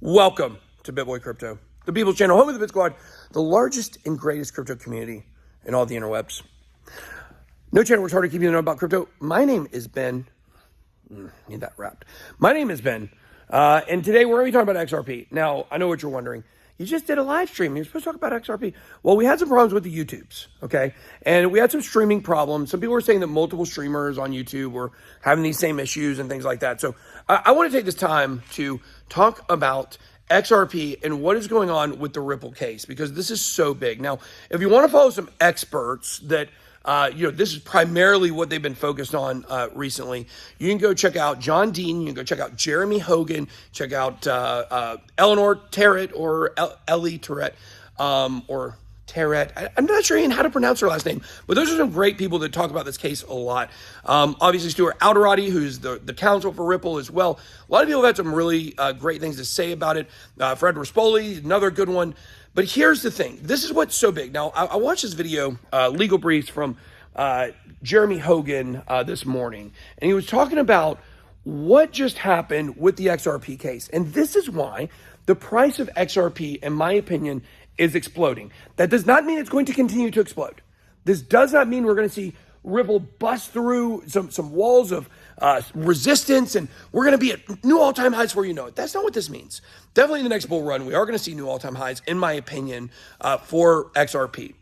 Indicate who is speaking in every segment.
Speaker 1: Welcome to BitBoy Crypto, the People's Channel, home of the Bit Squad, the largest and greatest crypto community in all the interwebs. No channel works hard to keep you in the know about crypto. My name is Ben. Need that wrapped. My name is Ben, and today we're going to be talking about XRP. Now, I know what you're wondering. You just did a live stream. You're supposed to talk about XRP. Well, we had some problems with the YouTubes, okay? And we had some streaming problems. Some people were saying that multiple streamers on YouTube were having these same issues and things like that. So I want to take this time to talk about XRP and what is going on with the Ripple case, because this is so big. Now, if you want to follow some experts that this is primarily what they've been focused on recently. You can go check out John Dean. You can go check out Jeremy Hogan. Check out Eleanor Terrett or Ellie Terrett or Terrett. I'm not sure even how to pronounce her last name, but those are some great people that talk about this case a lot. Obviously, Stuart Alderati, who's the counsel for Ripple as well. A lot of people have had some really great things to say about it. Fred Rispoli, another good one. But here's the thing. This is what's so big. Now, I watched this video, legal briefs from Jeremy Hogan this morning, and he was talking about what just happened with the XRP case. And this is why the price of XRP, in my opinion, is exploding. That does not mean it's going to continue to explode. This does not mean we're going to see Ripple bust through some walls of resistance, and we're going to be at new all-time highs before you know it. That's not what this means. Definitely in the next bull run, we are going to see new all-time highs, in my opinion, for XRP.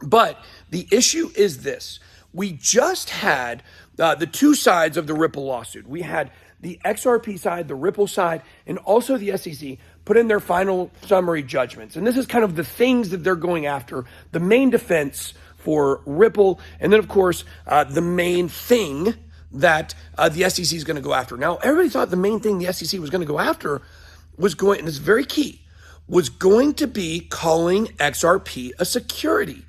Speaker 1: But the issue is this. We just had the two sides of the Ripple lawsuit. We had the XRP side, the Ripple side, and also the SEC put in their final summary judgments. And this is kind of the things that they're going after, the main defense for Ripple, and then, of course, the main thing that the SEC is going to go after. Now, everybody thought the main thing the SEC was going to go after was going, and it's very key, was going to be calling XRP a security.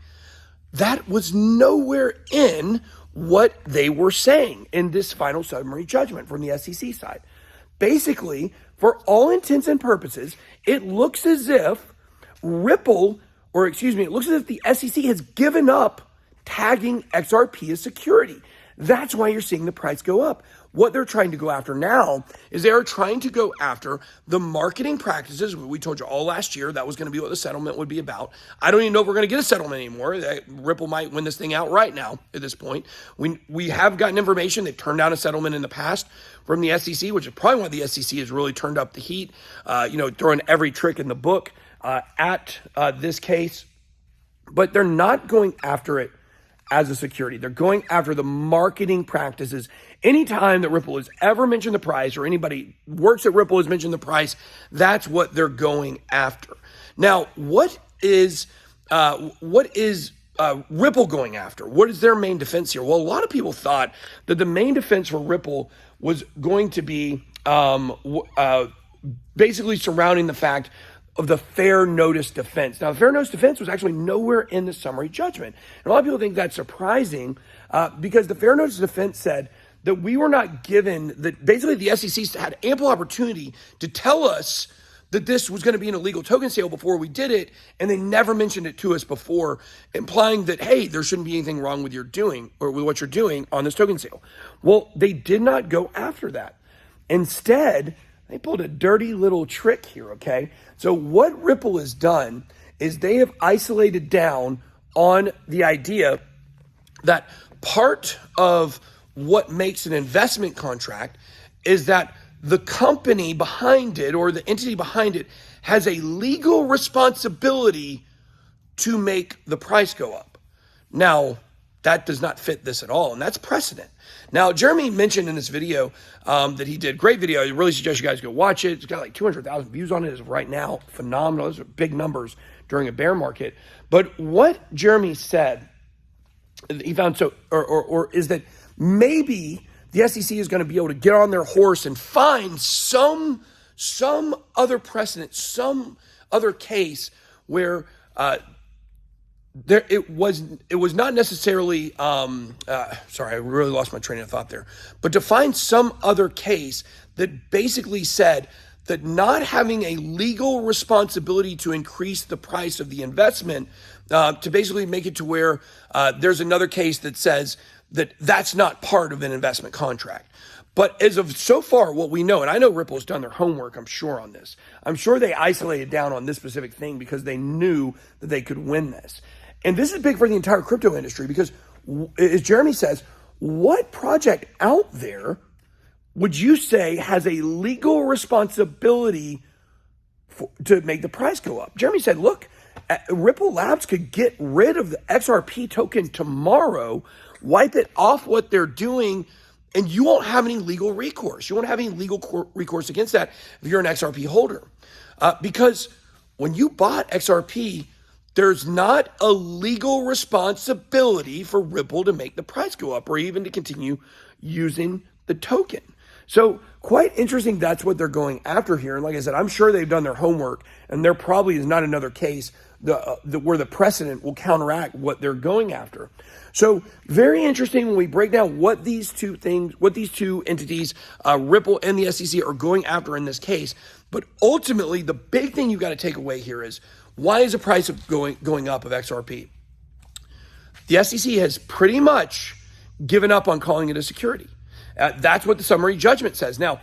Speaker 1: That was nowhere in what they were saying in this final summary judgment from the SEC side. Basically, for all intents and purposes, it looks as if it looks as if the SEC has given up tagging XRP as security. That's why you're seeing the price go up. What they're trying to go after now is they are trying to go after the marketing practices. We told you all last year that was going to be what the settlement would be about. I don't even know if we're going to get a settlement anymore. Ripple might win this thing out right now at this point. We have gotten information. They've turned down a settlement in the past from the SEC, which is probably why the SEC has really turned up the heat, throwing every trick in the book at this case. But they're not going after it as a security. They're going after the marketing practices. Anytime that Ripple has ever mentioned the price, or anybody works at Ripple has mentioned the price, that's what they're going after. Now, what is Ripple going after? What is their main defense here? Well, a lot of people thought that the main defense for Ripple was going to be basically surrounding the fact of the fair notice defense. Now, the fair notice defense was actually nowhere in the summary judgment. And a lot of people think that's surprising because the fair notice defense said that we were not given, that basically the SEC had ample opportunity to tell us that this was going to be an illegal token sale before we did it, and they never mentioned it to us before, implying that, hey, there shouldn't be anything wrong with your doing or with what you're doing on this token sale. Well, they did not go after that. Instead, they pulled a dirty little trick here, okay? So what Ripple has done is they have isolated down on the idea that part of what makes an investment contract is that the company behind it or the entity behind it has a legal responsibility to make the price go up. Now, that does not fit this at all, and that's precedent. Now, Jeremy mentioned in this video that he did, great video. I really suggest you guys go watch it. It's got like 200,000 views on it as of right now. Phenomenal. Those are big numbers during a bear market. But what Jeremy said, he found is that maybe the SEC is going to be able to get on their horse and find some other precedent, some other case where it was not necessarily, sorry, I really lost my train of thought there, but to find some other case that basically said that not having a legal responsibility to increase the price of the investment, to basically make it to where there's another case that says that that's not part of an investment contract. But as of so far, what we know, and I know Ripple has done their homework, I'm sure, on this. I'm sure they isolated down on this specific thing because they knew that they could win this. And this is big for the entire crypto industry because, as Jeremy says, what project out there would you say has a legal responsibility to make the price go up? Jeremy said, look, Ripple Labs could get rid of the XRP token tomorrow, wipe it off what they're doing, and you won't have any legal recourse. You won't have any legal recourse against that if you're an XRP holder. Because when you bought XRP, there's not a legal responsibility for Ripple to make the price go up or even to continue using the token. So quite interesting, that's what they're going after here. And like I said, I'm sure they've done their homework, and there probably is not another case where the precedent will counteract what they're going after. So very interesting when we break down what these two entities, Ripple and the SEC, are going after in this case. But ultimately, the big thing you got to take away here is, why is the price of going up of XRP? The SEC has pretty much given up on calling it a security. That's what the summary judgment says. Now,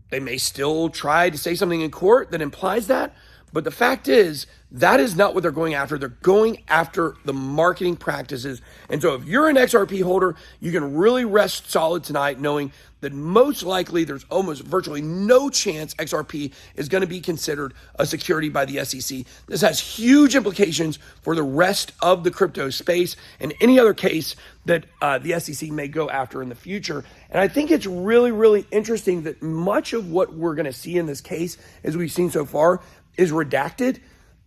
Speaker 1: they may still try to say something in court that implies that, but the fact is, that is not what they're going after. They're going after the marketing practices. And so if you're an XRP holder, you can really rest solid tonight knowing that most likely there's almost virtually no chance XRP is going to be considered a security by the SEC. This has huge implications for the rest of the crypto space and any other case that the SEC may go after in the future. And I think it's really, really interesting that much of what we're going to see in this case, as we've seen so far, is redacted.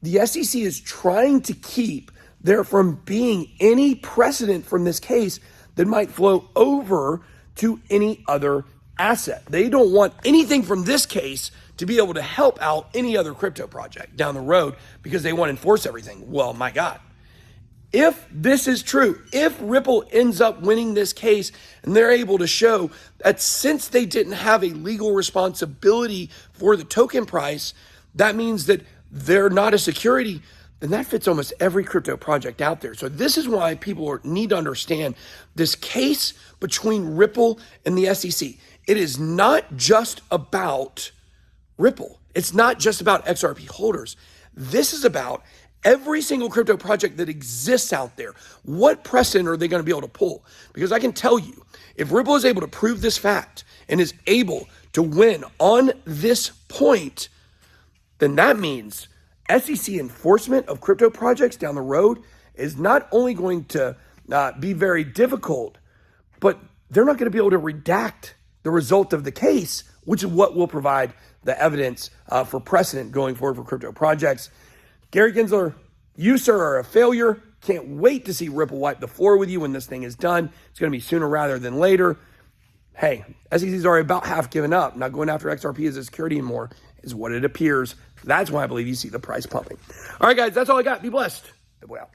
Speaker 1: The SEC is trying to keep there from being any precedent from this case that might flow over to any other asset. They don't want anything from this case to be able to help out any other crypto project down the road because they want to enforce everything. Well, my God. If this is true, if Ripple ends up winning this case and they're able to show that since they didn't have a legal responsibility for the token price, that means that they're not a security, then that fits almost every crypto project out there. So this is why people need to understand this case between Ripple and the SEC. It is not just about Ripple. It's not just about XRP holders. This is about every single crypto project that exists out there. What precedent are they going to be able to pull? Because I can tell you, if Ripple is able to prove this fact and is able to win on this point, then that means SEC enforcement of crypto projects down the road is not only going to be very difficult, but they're not going to be able to redact the result of the case, which is what will provide the evidence for precedent going forward for crypto projects. Gary Gensler, you, sir, are a failure. Can't wait to see Ripple wipe the floor with you when this thing is done. It's going to be sooner rather than later. Hey, SEC's already about half given up. Not going after XRP as a security anymore is what it appears. That's why I believe you see the price pumping. All right, guys, that's all I got. Be blessed. Good boy out.